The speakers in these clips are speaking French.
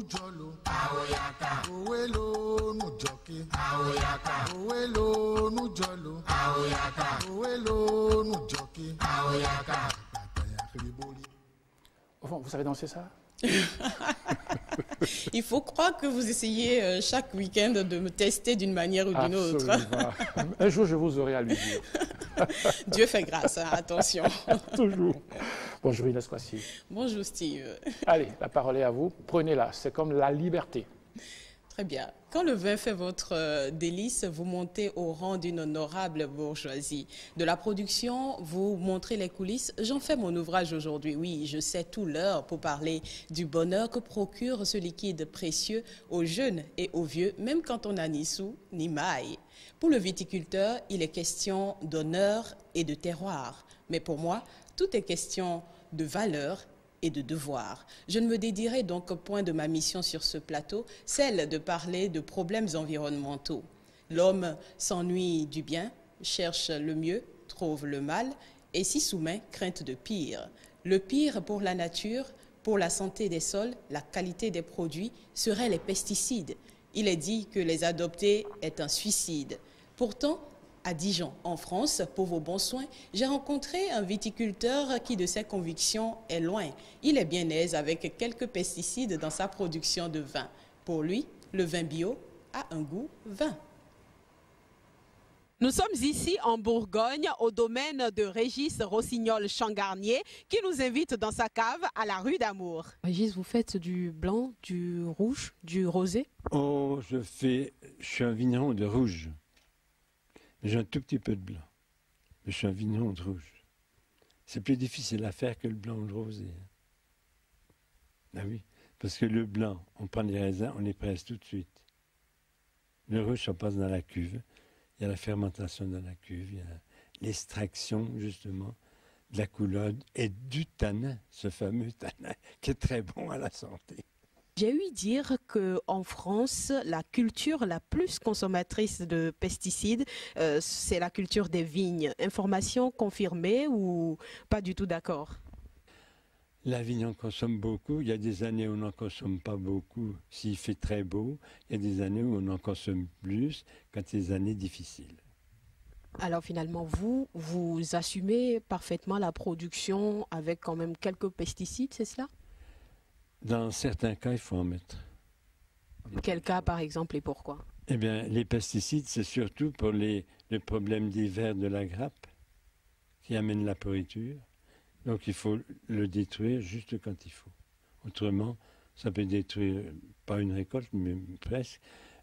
jolo, aoyaka. Owelo nu joki, aoyaka. Owelo nu jolo, aoyaka. Owelo nu joki, aoyaka. Enfin, vous savez danser ça? Il faut croire que vous essayez chaque week-end de me tester d'une manière ou d'une autre. Un jour, je vous aurai à lui dire. Dieu fait grâce, hein, attention. Toujours. Bonjour Inès Kwasi. Bonjour Steve. Allez, la parole est à vous. Prenez-la, c'est comme la liberté. Très bien. Quand le vin fait votre délice, vous montez au rang d'une honorable bourgeoisie. De la production, vous montrez les coulisses. J'en fais mon ouvrage aujourd'hui. Oui, je sais tout l'heure pour parler du bonheur que procure ce liquide précieux aux jeunes et aux vieux, même quand on n'a ni sou ni maille. Pour le viticulteur, il est question d'honneur et de terroir. Mais pour moi, tout est question de valeur et de devoir. Je ne me dédierai donc point de ma mission sur ce plateau, celle de parler de problèmes environnementaux. L'homme s'ennuie du bien, cherche le mieux, trouve le mal, et s'y soumet, crainte de pire. Le pire pour la nature, pour la santé des sols, la qualité des produits, seraient les pesticides. Il est dit que les adopter est un suicide. Pourtant, à Dijon, en France, pour vos bons soins, j'ai rencontré un viticulteur qui, de ses convictions, est loin. Il est bien aise avec quelques pesticides dans sa production de vin. Pour lui, le vin bio a un goût vin. Nous sommes ici en Bourgogne, au domaine de Régis Rossignol-Changarnier, qui nous invite dans sa cave à la rue d'Amour. Régis, vous faites du blanc, du rouge, du rosé? Oh, je suis un vigneron de rouge. J'ai un tout petit peu de blanc. Mais je suis un vigneron de rouge. C'est plus difficile à faire que le blanc ou le rosé. Ah oui, parce que le blanc, on prend les raisins, on les presse tout de suite. Le rouge, ça passe dans la cuve. Il y a la fermentation dans la cuve, il y a l'extraction, justement, de la couleuvre et du tanin, ce fameux tanin, qui est très bon à la santé. J'ai ouï dire qu'en France, la culture la plus consommatrice de pesticides, c'est la culture des vignes. Information confirmée ou pas du tout d'accord? La vigne en consomme beaucoup. Il y a des années où on n'en consomme pas beaucoup s'il fait très beau. Il y a des années où on en consomme plus quand c'est des années difficiles. Alors finalement, vous assumez parfaitement la production avec quand même quelques pesticides, c'est cela? Dans certains cas, il faut en mettre. Quel cas par exemple et pourquoi? Eh bien, les pesticides, c'est surtout pour le problème des vers de la grappe qui amène la pourriture. Donc il faut le détruire juste quand il faut. Autrement, ça peut détruire, pas une récolte, mais presque.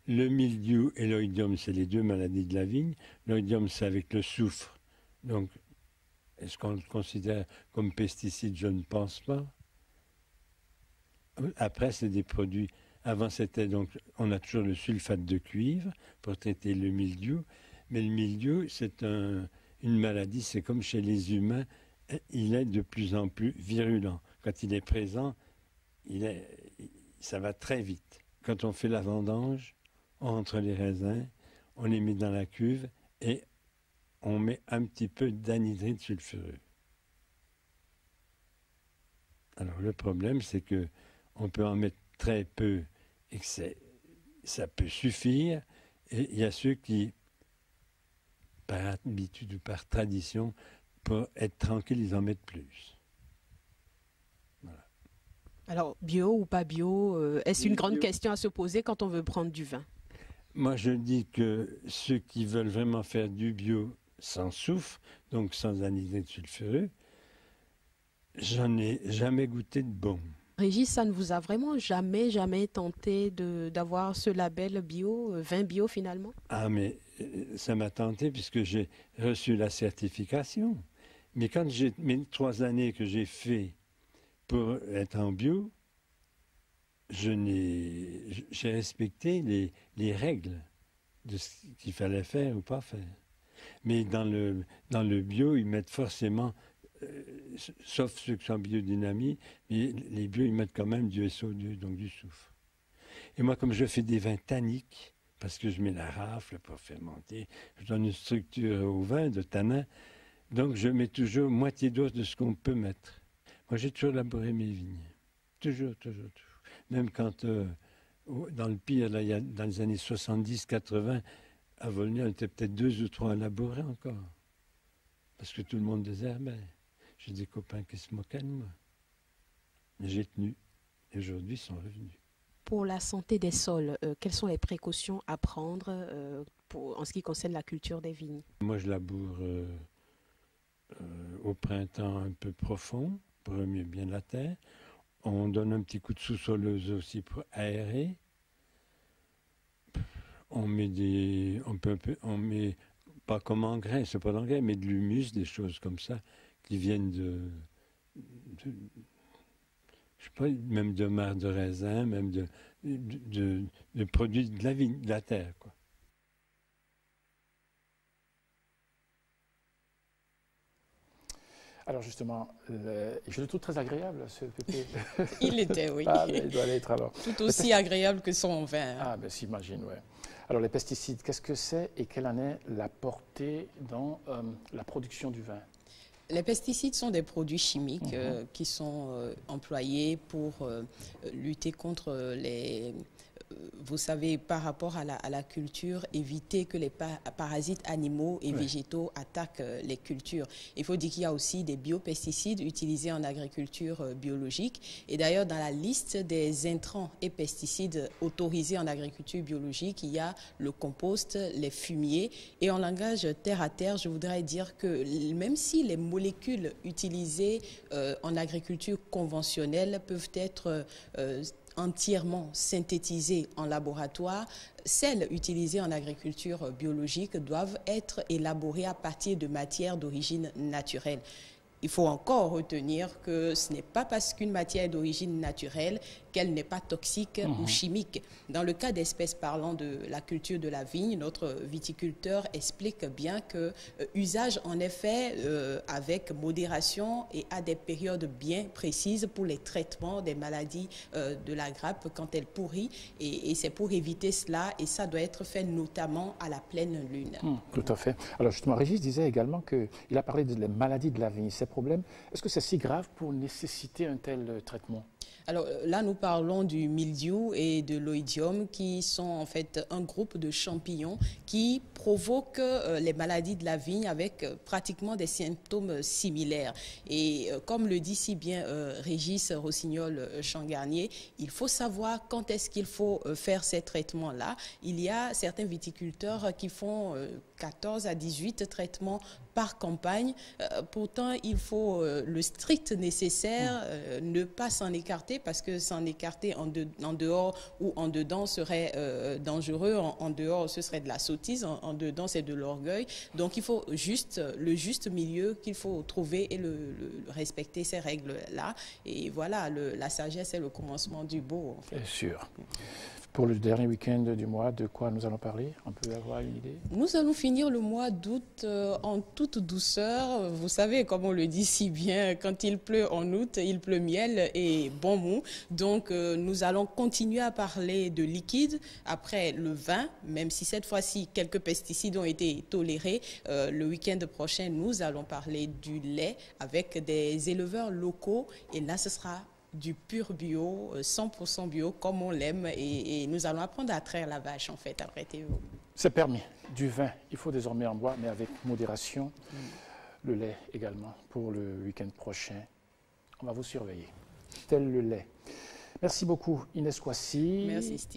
Le mildiou et l'oïdium, c'est les deux maladies de la vigne. L'oïdium, c'est avec le soufre. Donc, est-ce qu'on le considère comme pesticide? Je ne pense pas. Après, c'est des produits. Avant, c'était donc, on a toujours le sulfate de cuivre pour traiter le mildiou. Mais le mildiou, c'est une maladie, c'est comme chez les humains. Il est de plus en plus virulent. Quand il est présent, ça va très vite. Quand on fait la vendange, on rentre les raisins, on les met dans la cuve et on met un petit peu d'anhydride sulfureux. Alors le problème, c'est que on peut en mettre très peu et que ça peut suffire. Et il y a ceux qui, par habitude ou par tradition, pour être tranquille, ils en mettent plus. Voilà. Alors, bio ou pas bio, est-ce une grande question à se poser quand on veut prendre du vin? Moi, je dis que ceux qui veulent vraiment faire du bio sans soufre, donc sans anhydride sulfureux, j'en ai jamais goûté de bon. Régis, ça ne vous a vraiment jamais tenté d'avoir ce label bio, vin bio finalement? Ah, mais ça m'a tenté puisque j'ai reçu la certification. Mais quand mes 3 années que j'ai fait pour être en bio, j'ai respecté les règles de ce qu'il fallait faire ou pas faire. Mais dans le bio, ils mettent forcément, sauf ceux qui sont biodynamiques, mais les bio, ils mettent quand même du SO2, donc du soufre. Et moi, comme je fais des vins tanniques, parce que je mets la rafle pour fermenter, je donne une structure au vin de tanin, donc je mets toujours moitié dose de ce qu'on peut mettre. Moi, j'ai toujours labouré mes vignes. Toujours. Même quand, dans le pire, là, dans les années 70-80, à Volnay, on était peut-être 2 ou 3 à labourer encore. Parce que tout le monde désherbait. J'ai des copains qui se moquaient de moi. Mais j'ai tenu. Et aujourd'hui, ils sont revenus. Pour la santé des sols, quelles sont les précautions à prendre en ce qui concerne la culture des vignes? Moi, je laboure au printemps un peu profond, pour remuer bien la terre. On donne un petit coup de sous-soleuse aussi pour aérer. On met pas comme engrais, c'est pas d'engrais, mais de l'humus, des choses comme ça, qui viennent je sais pas, même de marc de raisin, même de produits de la vigne, de la terre, quoi. Alors justement, je le trouve très agréable, ce pépé. Il était, oui. Ah, il doit l'être alors. Tout aussi agréable que son vin. Ah, ben s'imagine, ouais. Alors les pesticides, qu'est-ce que c'est et quelle en est la portée dans la production du vin? Les pesticides sont des produits chimiques qui sont employés pour lutter contre les... Vous savez, par rapport à la culture, éviter que les parasites animaux et végétaux attaquent les cultures. Il faut dire qu'il y a aussi des biopesticides utilisés en agriculture biologique. Et d'ailleurs, dans la liste des intrants et pesticides autorisés en agriculture biologique, il y a le compost, les fumiers. Et en langage terre à terre, je voudrais dire que même si les molécules utilisées en agriculture conventionnelle peuvent être entièrement synthétisées en laboratoire, celles utilisées en agriculture biologique doivent être élaborées à partir de matières d'origine naturelle. Il faut encore retenir que ce n'est pas parce qu'une matière est d'origine naturelle qu'elle n'est pas toxique ou chimique. Dans le cas d'espèces parlant de la culture de la vigne, notre viticulteur explique bien que usage en effet avec modération et à des périodes bien précises pour les traitements des maladies de la grappe quand elle pourrit. Et c'est pour éviter cela et ça doit être fait notamment à la pleine lune. Tout à fait. Alors justement, Régis disait également qu'il a parlé des maladies de la vigne. Ces problèmes, est-ce que c'est si grave pour nécessiter un tel traitement? Alors là, nous parlons du mildiou et de l'oïdium qui sont en fait un groupe de champignons qui provoquent les maladies de la vigne avec pratiquement des symptômes similaires. Et comme le dit si bien Régis Rossignol-Changarnier, il faut savoir quand est-ce qu'il faut faire ces traitements-là. Il y a certains viticulteurs qui font 14 à 18 traitements par campagne. Pourtant, il faut le strict nécessaire, ne pas s'en écarter parce que s'en écarter en dehors ou en dedans serait dangereux. En dehors, ce serait de la sottise. En dedans, c'est de l'orgueil. Donc, il faut le juste milieu qu'il faut trouver et respecter ces règles-là. Et voilà, la sagesse est le commencement du beau. En fait. Bien sûr. Pour le dernier week-end du mois, de quoi nous allons parler? On peut avoir une idée? Nous allons finir le mois d'août en toute douceur. Vous savez, comme on le dit si bien, quand il pleut en août, il pleut miel et bon mou. Donc, nous allons continuer à parler de liquide. Après le vin, même si cette fois-ci, quelques pesticides ont été tolérés, le week-end prochain, nous allons parler du lait avec des éleveurs locaux. Et là, ce sera du pur bio, 100% bio, comme on l'aime. Et nous allons apprendre à traire la vache, en fait, après Théo. C'est permis. Du vin, il faut désormais en boire, mais avec modération. Le lait également, pour le week-end prochain. On va vous surveiller. Tel le lait. Merci beaucoup, Inès Kouassi. Merci, Steve.